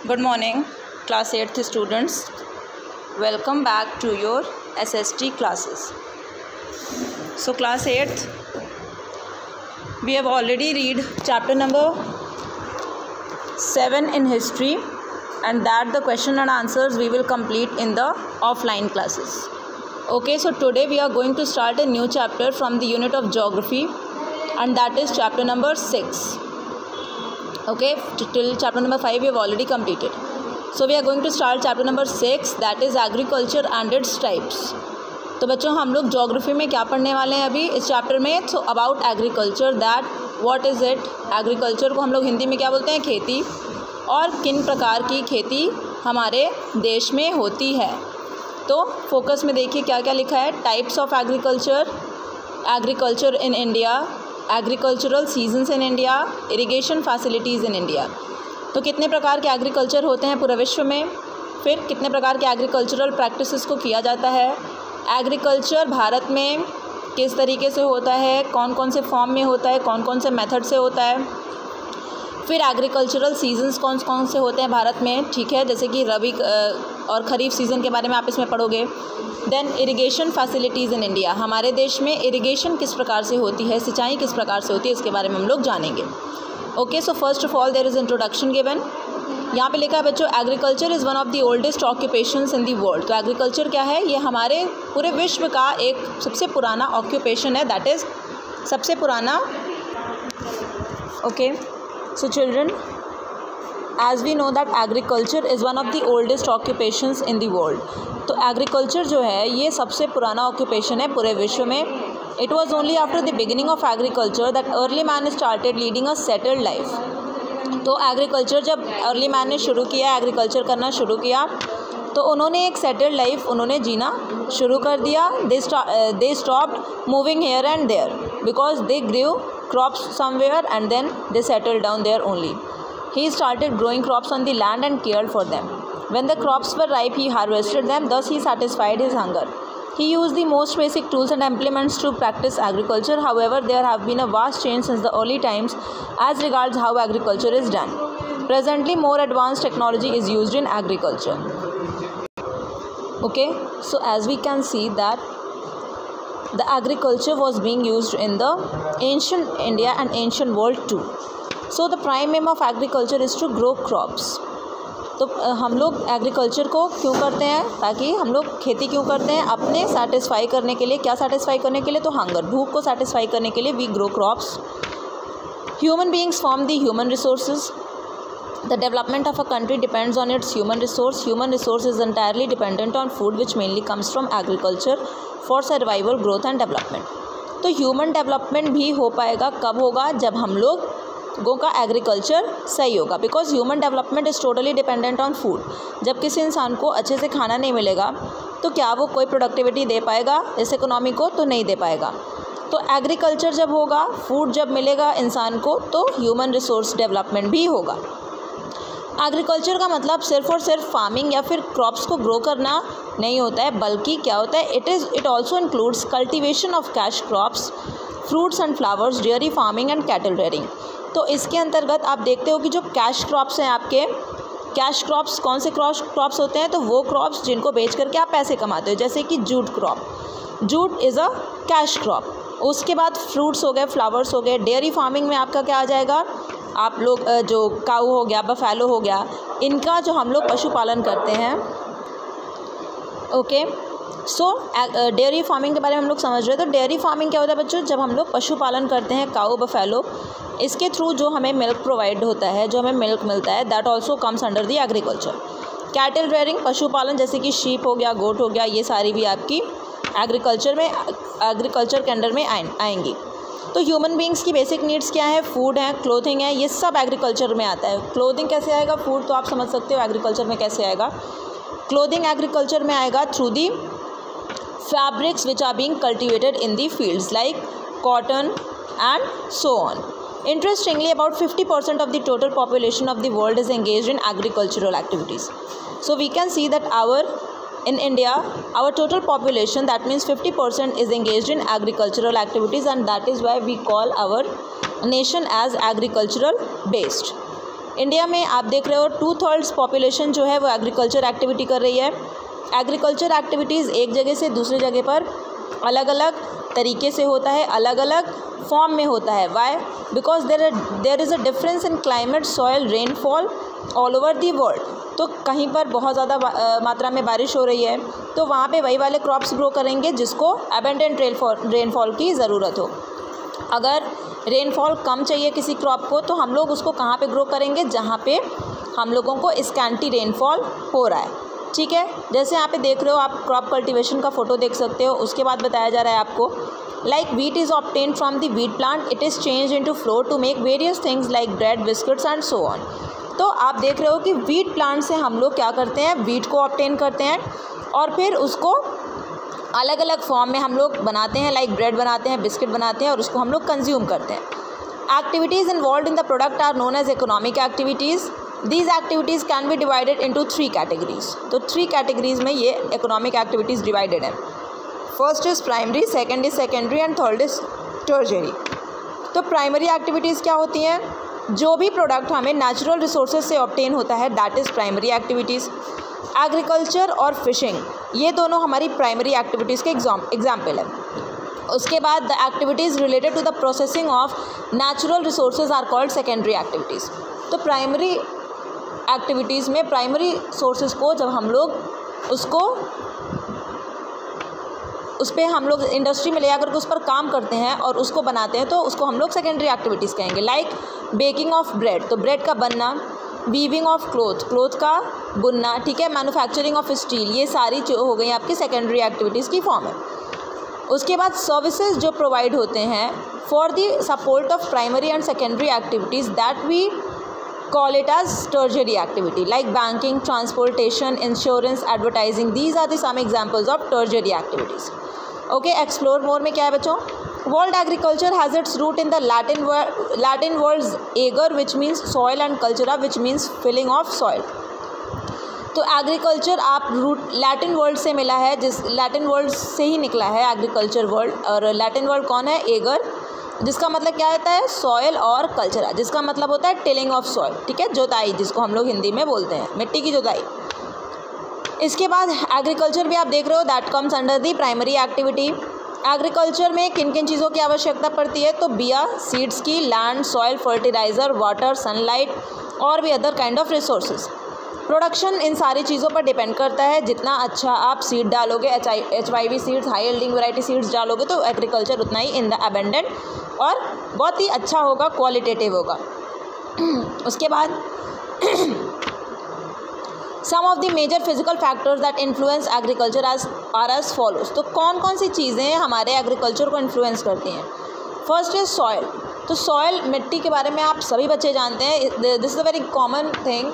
Good morning, class 8th students. Welcome back to your SST classes. So class 8th, we have already read chapter number 7 in history, and that the question and answers we will complete in the offline classes. Okay, so today we are going to start a new chapter from the unit of geography, and that is chapter number 6. Okay, till chapter number 5 we have already completed. So we are going to start chapter number 6, that is agriculture and its types. तो बच्चों हम लोग geography में क्या पढ़ने वाले हैं अभी इस चैप्टर में? So about agriculture, that what is it. Agriculture को हम लोग हिंदी में क्या बोलते हैं? खेती। और किन प्रकार की खेती हमारे देश में होती है। तो फोकस में देखिए क्या क्या लिखा है। Types of agriculture, agriculture in India, agricultural seasons in India, irrigation facilities in India. तो कितने प्रकार के एग्रीकल्चर होते हैं पूरे विश्व में, फिर कितने प्रकार के एग्रीकल्चरल प्रैक्टिसेस को किया जाता है, एग्रीकल्चर भारत में किस तरीके से होता है, कौन कौन से फॉर्म में होता है, कौन कौन से मेथड से होता है, फिर एग्रीकल्चरल सीजन्स कौन कौन से होते हैं भारत में, ठीक है, जैसे कि रबी और ख़रीफ सीज़न के बारे में आप इसमें पढ़ोगे। Then irrigation facilities in India, हमारे देश में इरिगेशन किस प्रकार से होती है, सिंचाई किस प्रकार से होती है, इसके बारे में हम लोग जानेंगे। Okay, so first of all there is introduction given. यहाँ पे लिखा है बच्चों, agriculture is one of the oldest occupations in the world. तो एग्रीकल्चर क्या है? ये हमारे पूरे विश्व का एक सबसे पुराना ऑक्यूपेशन है, दैट इज़ सबसे पुराना। Okay, so children, as we know that agriculture is one of the oldest occupations in the world. तो एग्रीकल्चर जो है ये सबसे पुराना ऑक्यूपेशन है पूरे विश्व में। It was only after the beginning of agriculture that early man started leading a settled life. तो एग्रीकल्चर जब अर्ली मैन ने शुरू किया, एग्रीकल्चर करना शुरू किया, तो उन्होंने एक सेटल्ड लाइफ उन्होंने जीना शुरू कर दिया। They stopped moving here and there because they grew crops somewhere and then they settled down there only. He started growing crops on the land and cared for them. When the crops were ripe, he harvested them, thus he satisfied his hunger. He used the most basic tools and implements to practice agriculture. However, there have been a vast change since the early times as regards how agriculture is done. Presently, more advanced technology is used in agriculture. Okay, so as we can see that the agriculture was being used in the ancient India and ancient world too. So the prime aim of agriculture is to grow crops. तो हम लोग agriculture को क्यों करते हैं? ताकि हम लोग खेती क्यों करते हैं? अपने सेटिस्फाई करने के लिए। क्या सेटिस्फाई करने के लिए? तो हंगर, भूख को सेटिस्फाई करने के लिए we grow crops. Human beings form the human resources. The development of a country depends on its human resource. Human resource is entirely dependent on food which mainly comes from agriculture for survival, growth and development. तो human development भी हो पाएगा कब होगा? जब हम लोगों का एग्रीकल्चर सही होगा, because human development is totally dependent on food. जब किसी इंसान को अच्छे से खाना नहीं मिलेगा तो क्या वो कोई प्रोडक्टिविटी दे पाएगा इस इकोनॉमी को? तो नहीं दे पाएगा। तो एग्रीकल्चर जब होगा, फूड जब मिलेगा इंसान को, तो ह्यूमन रिसोर्स डेवलपमेंट भी होगा। एग्रीकल्चर का मतलब सिर्फ और सिर्फ फार्मिंग या फिर क्रॉप्स को ग्रो करना नहीं होता है, बल्कि क्या होता है, it also includes cultivation of cash crops, fruits and flowers, dairy farming and cattle rearing. तो इसके अंतर्गत आप देखते हो कि जो कैश क्रॉप्स हैं आपके, कैश क्रॉप्स कौन से क्रॉप्स होते हैं? तो वो क्रॉप्स जिनको बेच करके आप पैसे कमाते हो, जैसे कि jute crop, jute is a cash crop. उसके बाद फ्रूट्स हो गए, फ्लावर्स हो गए। डेयरी फार्मिंग में आपका क्या आ जाएगा? आप लोग जो काऊ हो गया, बफेलो हो गया, इनका जो हम लोग पशुपालन करते हैं। ओके, सो डेयरी फार्मिंग के बारे में हम लोग समझ रहे हैं। तो डेयरी फार्मिंग क्या होता है बच्चों? जब हम लोग पशुपालन करते हैं, काऊ, बफेलो, इसके थ्रू जो हमें मिल्क प्रोवाइड होता है, जो हमें मिल्क मिलता है, that also comes under the agriculture. Cattle rearing, पशुपालन, जैसे कि शीप हो गया, गोट हो गया, ये सारी भी आपकी एग्रीकल्चर के अंडर में आएंगी। तो ह्यूमन बींग्स की बेसिक नीड्स क्या है? फूड है, क्लोथिंग है, ये सब एग्रीकल्चर में आता है। क्लोथिंग कैसे आएगा? फूड तो आप समझ सकते हो एग्रीकल्चर में कैसे आएगा। क्लोथिंग एग्रीकल्चर में आएगा through the fabrics which are being cultivated in the fields like cotton and so on. Interestingly, about 50% of the total population of the world is engaged in agricultural activities. So we can see that in India, our total population, that means 50% is engaged in agricultural activities, and that is why we call our nation as agricultural based. India में आप देख रहे हो 2/3 population जो है वो agriculture activity कर रही है। एग्रीकल्चर एक्टिविटीज़ एक जगह से दूसरी जगह पर अलग अलग तरीके से होता है, अलग अलग फॉर्म में होता है। Why? Because there is a difference in climate, soil, rainfall all over the world. तो कहीं पर बहुत ज़्यादा मात्रा में बारिश हो रही है तो वहाँ पे वही वाले क्रॉप्स ग्रो करेंगे जिसको अबेंडेंट रेनफॉल की ज़रूरत हो। अगर रेनफॉल कम चाहिए किसी क्रॉप को तो हम लोग उसको कहाँ पे ग्रो करेंगे? जहाँ पे हम लोगों को स्कैंटी रेनफॉल हो रहा है। ठीक है, जैसे यहाँ पे देख रहे हो आप क्रॉप कल्टीवेशन का फोटो देख सकते हो। उसके बाद बताया जा रहा है आपको like wheat is obtain from the wheat plant, it is change into flour to make various things like bread, biscuits and so on. तो आप देख रहे हो कि वीट प्लांट से हम लोग क्या करते हैं? वीट को ऑब्टेन करते हैं और फिर उसको अलग अलग फॉर्म में हम लोग बनाते हैं, लाइक ब्रेड बनाते हैं, बिस्किट बनाते हैं और उसको हम लोग कंज्यूम करते हैं। Activities involve in the product are known as economic activities. These activities can be divided into 3 categories. तो 3 categories में ये economic activities divided है। First is primary, second is secondary and third is tertiary। तो primary activities क्या होती हैं? जो भी प्रोडक्ट हमें नेचुरल रिसोर्सेज से ऑब्टेन होता है that is primary activities. Agriculture और फिशिंग ये दोनों हमारी प्राइमरी एक्टिविटीज़ के एग्जाम्पल है। उसके बाद the activities related to the processing of natural resources are called secondary activities. तो प्राइमरी एक्टिविटीज़ में प्राइमरी सोर्सेज को जब हम लोग उस पर हम लोग इंडस्ट्री में ले आकर के उस पर काम करते हैं और उसको बनाते हैं तो उसको हम लोग सेकेंडरी एक्टिविटीज़ कहेंगे। लाइक बेकिंग ऑफ ब्रेड, तो ब्रेड का बनना, वीविंग ऑफ क्लोथ का बुनना, ठीक है, मैन्युफैक्चरिंग ऑफ स्टील, ये सारी जो हो गई आपकी सेकेंडरी एक्टिविटीज़ की फॉर्म है। उसके बाद सर्विसेज जो प्रोवाइड होते हैं for the support of primary and secondary activities that we call it as tertiary activity like banking, transportation, insurance, advertising. These are the some examples of tertiary activities. Okay, explore more में क्या है बच्चों? World agriculture has its root in the Latin words ager which means soil and cultura which means filling of soil. तो agriculture आप root Latin word से मिला है, जिस लैटिन वर्ड से ही निकला है एग्रीकल्चर वर्ड। और लैटिन वर्ड कौन है? एगर, जिसका मतलब क्या होता है? सॉयल, और कल्चरा जिसका मतलब होता है टिलिंग ऑफ सॉयल, ठीक है, जोताई, जिसको हम लोग हिंदी में बोलते हैं, मिट्टी की जोताई। इसके बाद एग्रीकल्चर भी आप देख रहे हो that comes under the primary activity. Agriculture में किन किन चीज़ों की आवश्यकता पड़ती है? तो बिया, सीड्स की, land, soil, fertiliser, water, sunlight और भी other kind of resources. Production in सारी चीज़ों पर डिपेंड करता है। जितना अच्छा आप सीड डालोगे, HYV seeds, high yielding variety seeds डालोगे तो एग्रीकल्चर उतना ही इन द अबेंडेंट और बहुत ही अच्छा होगा, क्वालिटेटिव होगा। उसके बाद some of the major physical factors that influence agriculture are as follows. तो कौन कौन सी चीज़ें हमारे एग्रीकल्चर को इन्फ्लुएंस करती हैं? First is soil. तो सॉयल, मिट्टी के बारे में आप सभी बच्चे जानते हैं, this is a very common thing,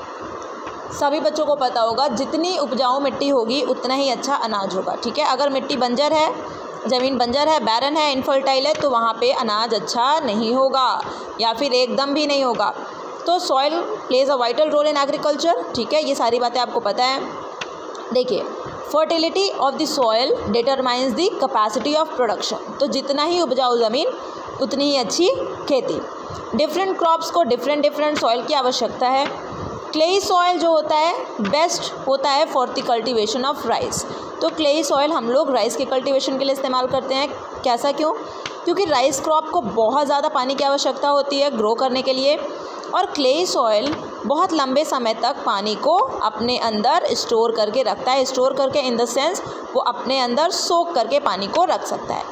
सभी बच्चों को पता होगा। जितनी उपजाऊ मिट्टी होगी उतना ही अच्छा अनाज होगा, ठीक है। अगर मिट्टी बंजर है, ज़मीन बंजर है, बैरन है, इनफर्टाइल है, तो वहाँ पे अनाज अच्छा नहीं होगा या फिर एकदम भी नहीं होगा। तो soil plays a vital role in agriculture, ठीक है, ये सारी बातें आपको पता है। देखिए, fertility of the soil determines the capacity of production. तो जितना ही उपजाऊ ज़मीन उतनी ही अच्छी खेती। डिफरेंट क्रॉप्स को डिफरेंट सॉइल की आवश्यकता है। क्लेई सॉइल जो होता है बेस्ट होता है for the cultivation of rice. तो क्लेई सॉइल हम लोग राइस के कल्टीवेशन के लिए इस्तेमाल करते हैं। कैसा, क्यों? क्योंकि राइस क्रॉप को बहुत ज़्यादा पानी की आवश्यकता होती है ग्रो करने के लिए, और क्लेई सॉइल बहुत लंबे समय तक पानी को अपने अंदर स्टोर करके रखता है। स्टोर करके इन द सेंस वो अपने अंदर सोख करके पानी को रख सकता है।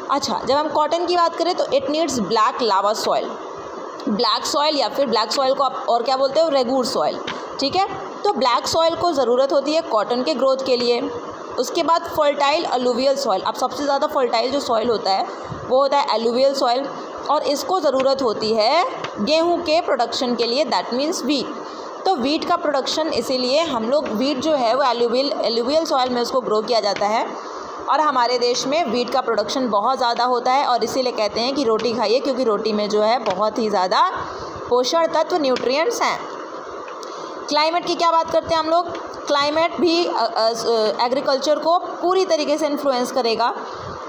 अच्छा, जब हम कॉटन की बात करें तो it needs black lava soil. Black soil या फिर ब्लैक सॉइल को आप और क्या बोलते हो? रेगूर सॉइल, ठीक है। तो ब्लैक सॉइल को ज़रूरत होती है कॉटन के ग्रोथ के लिए। उसके बाद फर्टाइल अलुवियल सॉइल। अब सबसे ज़्यादा फर्टाइल जो सॉइल होता है वो होता है अलुवियल सॉइल, और इसको ज़रूरत होती है गेहूं के प्रोडक्शन के लिए, दैट मीन्स वीट। तो वीट का प्रोडक्शन इसीलिए हम लोग, वीट जो है वो अलुवियल सॉइल में उसको ग्रो किया जाता है, और हमारे देश में वीट का प्रोडक्शन बहुत ज़्यादा होता है। और इसीलिए कहते हैं कि रोटी खाइए, क्योंकि रोटी में जो है बहुत ही ज़्यादा पोषण तत्व, न्यूट्रिएंट्स हैं। क्लाइमेट की क्या बात करते हैं हम लोग? क्लाइमेट भी एग्रीकल्चर को पूरी तरीके से इन्फ्लुएंस करेगा।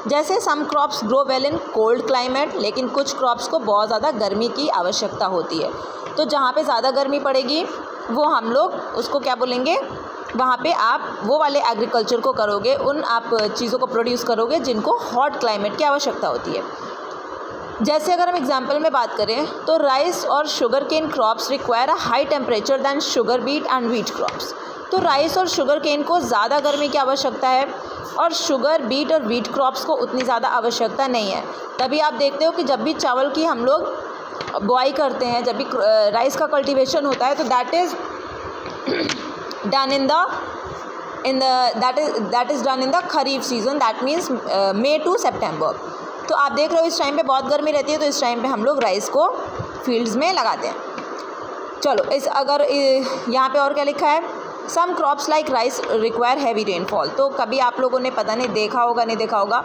जैसे some crops grow well in cold climate, लेकिन कुछ क्रॉप्स को बहुत ज़्यादा गर्मी की आवश्यकता होती है। तो जहाँ पे ज़्यादा गर्मी पड़ेगी वो हम लोग उसको क्या बोलेंगे, वहाँ पे आप वो वाले एग्रीकल्चर को करोगे, उन आप चीज़ों को प्रोड्यूस करोगे जिनको हॉट क्लाइमेट की आवश्यकता होती है। जैसे अगर हम एग्जांपल में बात करें तो राइस और sugar cane crops require a high temperature than sugar beet and wheat crops. तो राइस और शुगर केन को ज़्यादा गर्मी की आवश्यकता है और शुगर बीट और व्हीट क्रॉप्स को उतनी ज़्यादा आवश्यकता नहीं है। तभी आप देखते हो कि जब भी चावल की हम लोग बुआई करते हैं, जब भी राइस का कल्टीवेशन होता है, तो that is done in the kharif season, that means May to September. तो आप देख रहे हो इस टाइम पे बहुत गर्मी रहती है, तो इस टाइम पे हम लोग राइस को फील्ड्स में लगाते हैं। चलो इस अगर यहाँ पे और क्या लिखा है, some crops like rice require heavy rainfall. तो कभी आप लोगों ने पता नहीं देखा होगा, नहीं देखा होगा,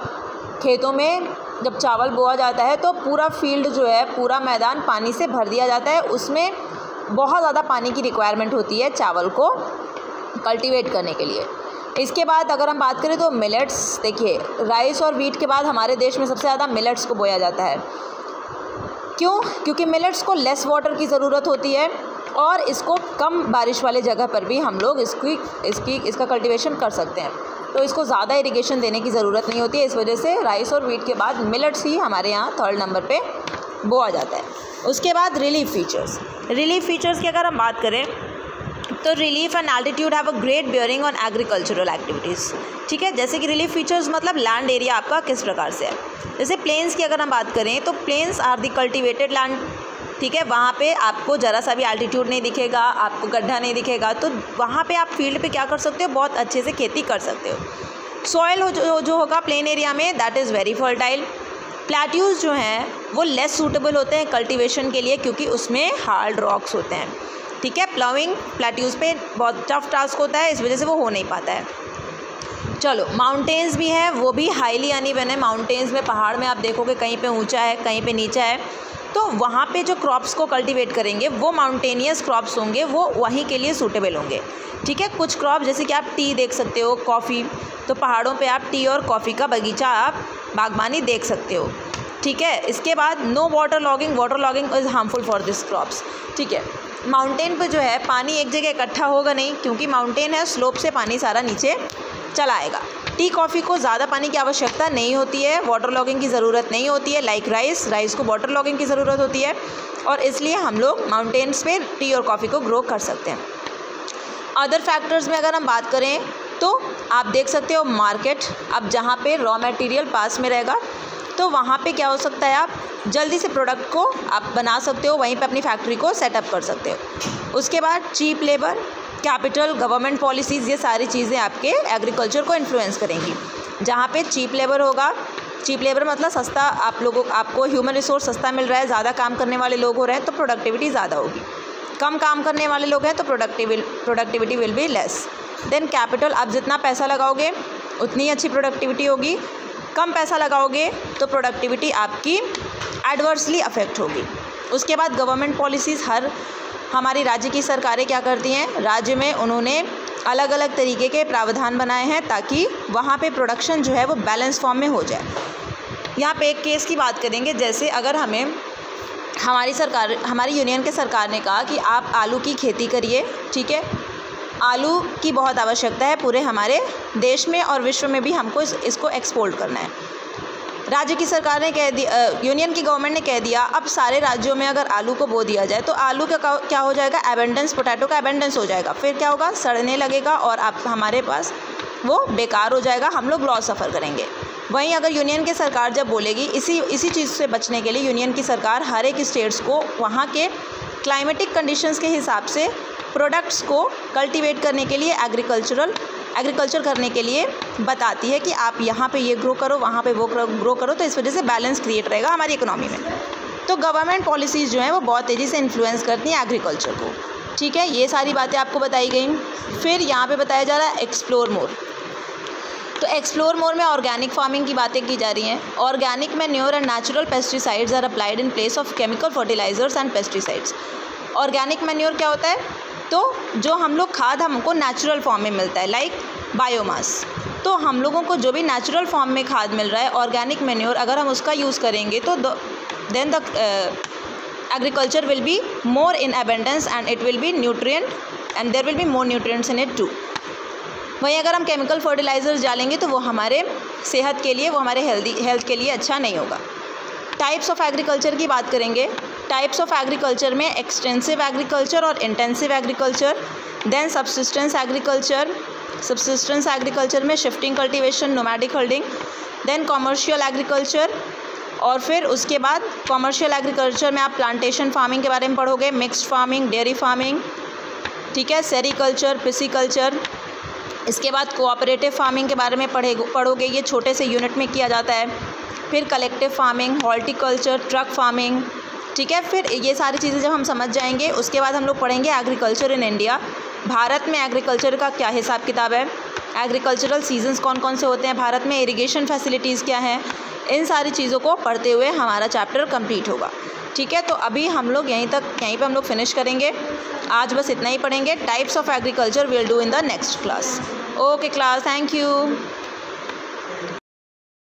खेतों में जब चावल बोआ जाता है तो पूरा फील्ड जो है, पूरा मैदान पानी से भर दिया जाता है। उसमें बहुत ज़्यादा पानी की रिक्वायरमेंट होती है चावल को कल्टीवेट करने के लिए। इसके बाद अगर हम बात करें तो मिलेट्स, देखिए राइस और व्हीट के बाद हमारे देश में सबसे ज़्यादा मिलेट्स को बोया जाता है। क्यों? क्योंकि मिलेट्स को लेस वाटर की ज़रूरत होती है और इसको कम बारिश वाले जगह पर भी हम लोग इसका कल्टीवेशन कर सकते हैं, तो इसको ज़्यादा इरिगेशन देने की ज़रूरत नहीं होती है। इस वजह से राइस और व्हीट के बाद मिलेट्स ही हमारे यहाँ 3rd नंबर पे बोआ जाता है। उसके बाद रिलीफ फीचर्स की अगर हम बात करें तो relief and altitude have a great bearing on agricultural activities. ठीक है, जैसे कि रिलीफ फीचर्स मतलब लैंड एरिया आपका किस प्रकार से है। जैसे प्लेन्स की अगर हम बात करें तो plains are the cultivated land. ठीक है, वहाँ पे आपको ज़रा सा भी एल्टीट्यूड नहीं दिखेगा, आपको गड्ढा नहीं दिखेगा, तो वहाँ पे आप फील्ड पे क्या कर सकते हो, बहुत अच्छे से खेती कर सकते हो। सॉइल जो होगा प्लेन एरिया में, that is very fertile. Plateaus जो हैं वो लेस सूटेबल होते हैं कल्टीवेशन के लिए, क्योंकि उसमें हार्ड रॉक्स होते हैं। ठीक है, प्लाउइंग प्लेट्यूज़ पे बहुत टफ टास्क होता है, इस वजह से वो हो नहीं पाता है। चलो माउंटेन्स भी हैं, वो भी हाईली अनइवन है। माउंटेन्स में, पहाड़ में आप देखोगे कहीं पे ऊंचा है, कहीं पे नीचा है, तो वहाँ पे जो क्रॉप्स को कल्टीवेट करेंगे वो माउंटेनियस क्रॉप्स होंगे, वो वहीं के लिए सूटेबल होंगे। ठीक है, कुछ क्रॉप जैसे कि आप टी देख सकते हो, कॉफ़ी, तो पहाड़ों पे आप टी और कॉफ़ी का बगीचा, आप बागबानी देख सकते हो। ठीक है, इसके बाद no water logging is harmful for this crops. ठीक है, माउंटेन पे जो है पानी एक जगह इकट्ठा होगा नहीं, क्योंकि माउंटेन है, स्लोप से पानी सारा नीचे चला आएगा। टी कॉफ़ी को ज़्यादा पानी की आवश्यकता नहीं होती है, वाटर लॉगिंग की ज़रूरत नहीं होती है। लाइक राइस को वाटर लॉगिंग की ज़रूरत होती है, और इसलिए हम लोग माउंटेन्स पे टी और कॉफ़ी को ग्रो कर सकते हैं। अदर फैक्टर्स में अगर हम बात करें तो आप देख सकते हो मार्केट, अब जहाँ पे रॉ मटेरियल पास में रहेगा तो वहाँ पे क्या हो सकता है, आप जल्दी से प्रोडक्ट को आप बना सकते हो, वहीं पे अपनी फैक्ट्री को सेटअप कर सकते हो। उसके बाद cheap labour, capital, government policies, ये सारी चीज़ें आपके एग्रीकल्चर को इन्फ्लुएंस करेंगी। जहाँ पे चीप लेबर होगा, चीप लेबर मतलब सस्ता, आपको ह्यूमन रिसोर्स सस्ता मिल रहा है, ज़्यादा काम करने वाले लोग हो रहे हैं तो प्रोडक्टिविटी ज़्यादा होगी। कम काम करने वाले लोग हैं तो productivity will be less. Then capital, आप जितना पैसा लगाओगे उतनी अच्छी प्रोडक्टिविटी होगी, कम पैसा लगाओगे तो प्रोडक्टिविटी आपकी एडवर्सली अफेक्ट होगी। उसके बाद गवर्नमेंट पॉलिसीज़, हमारी राज्य की सरकारें क्या करती हैं, राज्य में उन्होंने अलग अलग तरीके के प्रावधान बनाए हैं ताकि वहाँ पे प्रोडक्शन जो है वो बैलेंस फॉर्म में हो जाए। यहाँ पे एक केस की बात करेंगे, जैसे अगर हमारी यूनियन के सरकार ने कहा कि आप आलू की खेती करिए। ठीक है, आलू की बहुत आवश्यकता है पूरे हमारे देश में और विश्व में भी, हमको इसको एक्सपोर्ट करना है। राज्य की सरकार ने कह दिया, यूनियन की गवर्नमेंट ने कह दिया, अब सारे राज्यों में अगर आलू को बो दिया जाए तो आलू का क्या हो जाएगा, एबेंडेंस, पोटैटो का एबेंडेंस हो जाएगा। फिर क्या होगा, सड़ने लगेगा और हमारे पास वो बेकार हो जाएगा, हम लोग लॉस सफ़र करेंगे। वहीं अगर यूनियन की सरकार जब बोलेगी, इसी चीज़ से बचने के लिए यूनियन की सरकार हर एक स्टेट्स को वहाँ के क्लाइमेटिक कंडीशंस के हिसाब से प्रोडक्ट्स को कल्टीवेट करने के लिए, एग्रीकल्चर करने के लिए बताती है कि आप यहाँ पे ये ग्रो करो, वहाँ पे वो ग्रो करो, तो इस वजह से बैलेंस क्रिएट रहेगा हमारी इकोनॉमी में। तो गवर्नमेंट पॉलिसीज़ जो हैं वो बहुत तेज़ी से इन्फ्लुएंस करती हैं एग्रीकल्चर को। ठीक है, ये सारी बातें आपको बताई गई। फिर यहाँ पे बताया जा रहा है एक्सप्लोर मोर। तो एक्सप्लोर मोर में ऑर्गेनिक फार्मिंग की बातें की जा रही हैं। Organic manure and natural pesticides are applied in place of chemical fertilisers and pesticides. Organic manure क्या होता है, तो जो हम लोग खाद हमको नेचुरल फॉर्म में मिलता है, लाइक बायोमास। तो हम लोगों को जो भी नेचुरल फॉर्म में खाद मिल रहा है, ऑर्गेनिक मैन्योर, अगर हम उसका यूज़ करेंगे तो then agriculture will be more in abundance and it will be nutrient and there will be more nutrients in it too. वहीं अगर हम केमिकल फर्टिलाइजर्स डालेंगे तो वो हमारे सेहत के लिए, वो हमारे हेल्थ के लिए अच्छा नहीं होगा. टाइप्स ऑफ एग्रीकल्चर की बात करेंगे. टाइप्स ऑफ एग्रीकल्चर में एक्सटेंसिव एग्रीकल्चर और intensive agriculture, then subsistence agriculture. Subsistence agriculture में shifting cultivation, nomadic holding, then commercial agriculture, और फिर उसके बाद कॉमर्शियल एग्रीकल्चर में आप प्लांटेशन फार्मिंग के बारे में पढ़ोगे, मिक्स्ड फार्मिंग, डेयरी फार्मिंग, ठीक है, सेरीकल्चर, पिसिकल्चर. इसके बाद कोऑपरेटिव फार्मिंग के बारे में पढ़ोगे, ये छोटे से यूनिट में किया जाता है. फिर collective farming, horticulture, truck farming, ठीक है. फिर ये सारी चीज़ें जब हम समझ जाएंगे उसके बाद हम लोग पढ़ेंगे एग्रीकल्चर इन इंडिया. भारत में एग्रीकल्चर का क्या हिसाब किताब है, एग्रीकल्चरल सीजन्स कौन कौन से होते हैं भारत में, इरिगेशन फैसिलिटीज़ क्या हैं, इन सारी चीज़ों को पढ़ते हुए हमारा चैप्टर कंप्लीट होगा. ठीक है, तो अभी हम लोग यहीं पे हम लोग फिनिश करेंगे. आज बस इतना ही पढ़ेंगे. Types of agriculture will do in the next class. Okay class, thank you.